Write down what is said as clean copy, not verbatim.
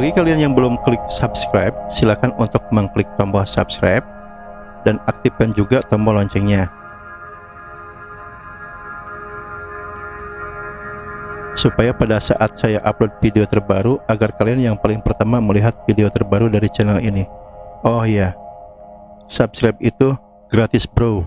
Bagi kalian yang belum klik subscribe, silakan untuk mengklik tombol subscribe dan aktifkan juga tombol loncengnya, supaya pada saat saya upload video terbaru agar kalian yang paling pertama melihat video terbaru dari channel ini. Oh iya, subscribe itu gratis bro.